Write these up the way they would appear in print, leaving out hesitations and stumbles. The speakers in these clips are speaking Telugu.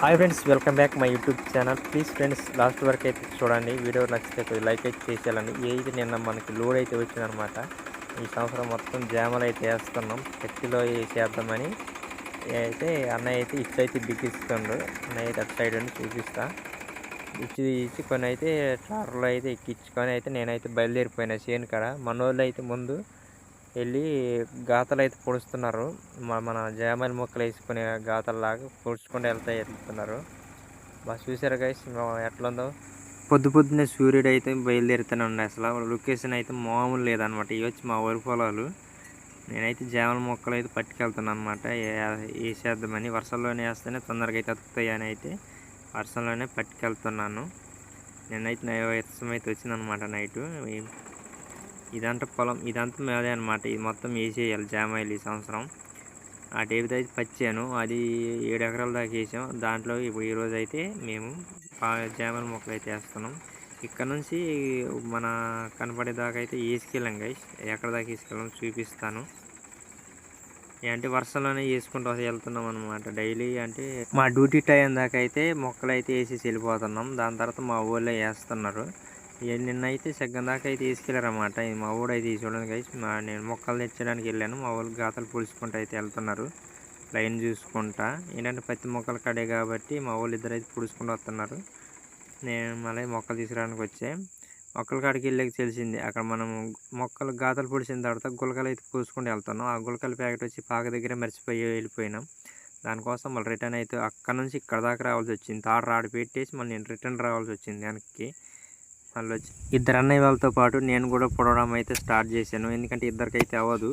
Hi friends, welcome back my YouTube channel. Please friends last వరకు అయితే చూడండి. వీడియో నచ్చితే కొద్దిగా లైక్ అయితే చేసేయాలండి. ఏది నిన్న మనకి లోడ్ అయితే వచ్చిందనమాట. ఈ సంవత్సరం మొత్తం జామలు అయితే వేస్తున్నాం. కత్తిలో వేసేద్దామని అయితే అన్నయ్య అయితే ఇచ్చైతే బిగిస్తుండు. అన్నయ్య అయితే అటు సైడ్ అని చూపిస్తా. ఇచ్చి కొన్ని అయితే ట్రాక్టర్లో అయితే ఎక్కించుకొని అయితే నేనైతే బయలుదేరిపోయినా చేను కాడ. మనోళ్ళు అయితే ముందు వెళ్ళి గాతలు అయితే పొడుస్తున్నారు. మన జామల మొక్కలు వేసుకునే గాతల్లాగా పొడుచుకుంటూ వెళ్తున్నారు. బాగా చూసారా గైస్ ఎట్లుందో. పొద్దున్నే సూర్యుడు అయితే బయలుదేరుతూనే ఉన్నాయి. అసలు లొకేషన్ అయితే మామూలు లేదనమాట. ఇవి వచ్చి మా వరి పొలాలు. నేనైతే జామల మొక్కలు అయితే పట్టుకెళ్తున్నాను అనమాట. వేసేద్దామని వర్షంలోనే వేస్తేనే తొందరగా అయితే అతుకుతాయి అని అయితే వర్షంలోనే పట్టుకెళ్తున్నాను. నేనైతే వర్షం అయితే వచ్చిందనమాట నైటు. ఇదంతా పొలం, ఇదంతా మేదే అనమాట. ఇది మొత్తం వేసేయాలి జామాయిలు ఈ సంవత్సరం. ఆ టేపు అయితే పచ్చాను, అది 7 ఎకరాల దాకా వేసాం. దాంట్లో ఇప్పుడు ఈరోజు అయితే మేము జామాయిల మొక్కలు అయితే వేస్తున్నాం. ఇక్కడ నుంచి మన కనపడేదాకా అయితే వేసుకెళ్ళాం గైస్. ఎక్కడ దాకా వేసుకెళ్ళాం చూపిస్తాను. అంటే వర్షంలోనే వేసుకుంటూ వెళ్తున్నాం అనమాట డైలీ. అంటే మా డ్యూటీ టైం దాకా అయితే మొక్కలు అయితే వేసేసి వెళ్ళిపోతున్నాం. దాని తర్వాత మా ఊళ్ళో వేస్తున్నారు. నిన్నైతే సగ్గం దాకా అయితే తీసుకెళ్ళారన్నమాట. ఇది మా ఊడు అయితే చూడండి గైస్. నేను మొక్కలు తెచ్చడానికి వెళ్ళాను. మా ఊళ్ళకి గాతలు పులుచుకుంటూ అయితే వెళ్తున్నారు లైన్ చూసుకుంటా. ఏంటంటే పత్తి మొక్కలు కడే కాబట్టి మా వాళ్ళు ఇద్దరు అయితే పుడుచుకుంటూ వస్తున్నారు. నేను మళ్ళీ మొక్కలు తీసుకురావడానికి వచ్చే మొక్కల కాడికి వెళ్ళాక తెలిసింది. అక్కడ మనం మొక్కలు గాతలు పొడిచిన తర్వాత గులకలు అయితే పూసుకుంటూ వెళ్తున్నాం. ఆ గులకల ప్యాకెట్ వచ్చి పాక దగ్గర మర్చిపోయి వెళ్ళిపోయినాం. దానికోసం మళ్ళీ రిటర్న్ అయితే అక్కడ నుంచి ఇక్కడ దాకా రావాల్సి వచ్చింది. తాడు రాడు పెట్టేసి మళ్ళీ నేను రిటర్న్ రావాల్సి వచ్చింది వెనక్కి. మళ్ళీ వచ్చి ఇద్దరు అన్నయ్య వాళ్ళతో పాటు నేను కూడా పొడవడం అయితే స్టార్ట్ చేశాను. ఎందుకంటే ఇద్దరికైతే అవ్వదు.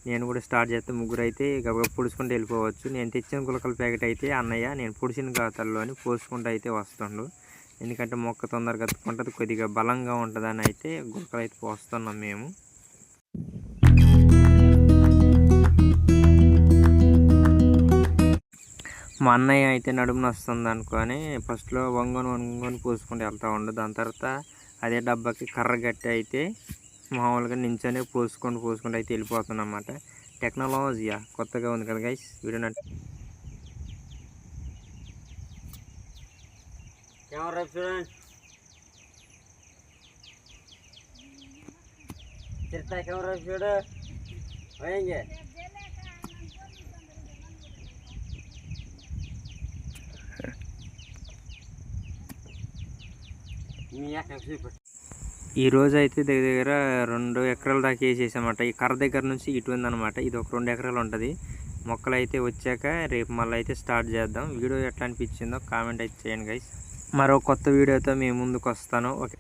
నేను కూడా స్టార్ట్ చేస్తే ముగ్గురు అయితే గబగబా పొడుచుకుంటూ వెళ్ళిపోవచ్చు. నేను తెచ్చిన గులకల ప్యాకెట్ అయితే అన్నయ్య నేను పొడిచిన గాతల్లోని పోసుకుంటూ అయితే వస్తుండు. ఎందుకంటే మొక్క తొందరగా కత్తుకుంటుంది, కొద్దిగా బలంగా ఉంటుందని అయితే గులకలు అయితే పోస్తున్నాం మేము. మా అన్నయ్య అయితే నడుము వస్తుంది అనుకొని ఫస్ట్లో వంగొని పోసుకుంటూ వెళ్తూ ఉండు. దాని తర్వాత అదే డబ్బాకి కర్ర గట్టి అయితే మామూలుగా నించొని పోసుకుంటూ అయితే వెళ్ళిపోతుంది అన్నమాట. టెక్నాలజీయా కొత్తగా ఉంది కదా గైస్. వీడియో కెమెరా చూడండి, తిరుతా కెమెరా చూడు. పోయింగే ఈరోజు అయితే దగ్గర 2 ఎకరాల దాకా వేసేసామన్నమాట. ఈ కర్ర దగ్గర నుంచి ఇటు ఉందన్నమాట. ఇది ఒక 2 ఎకరాలు ఉంటుంది. మొక్కలు అయితే వచ్చాక రేపు మళ్ళీ అయితే స్టార్ట్ చేద్దాం. వీడియో ఎట్లా అనిపించిందో కామెంట్ అయితే చేయండి గైస్. మరో కొత్త వీడియోతో మీ ముందుకు వస్తాను. ఓకే.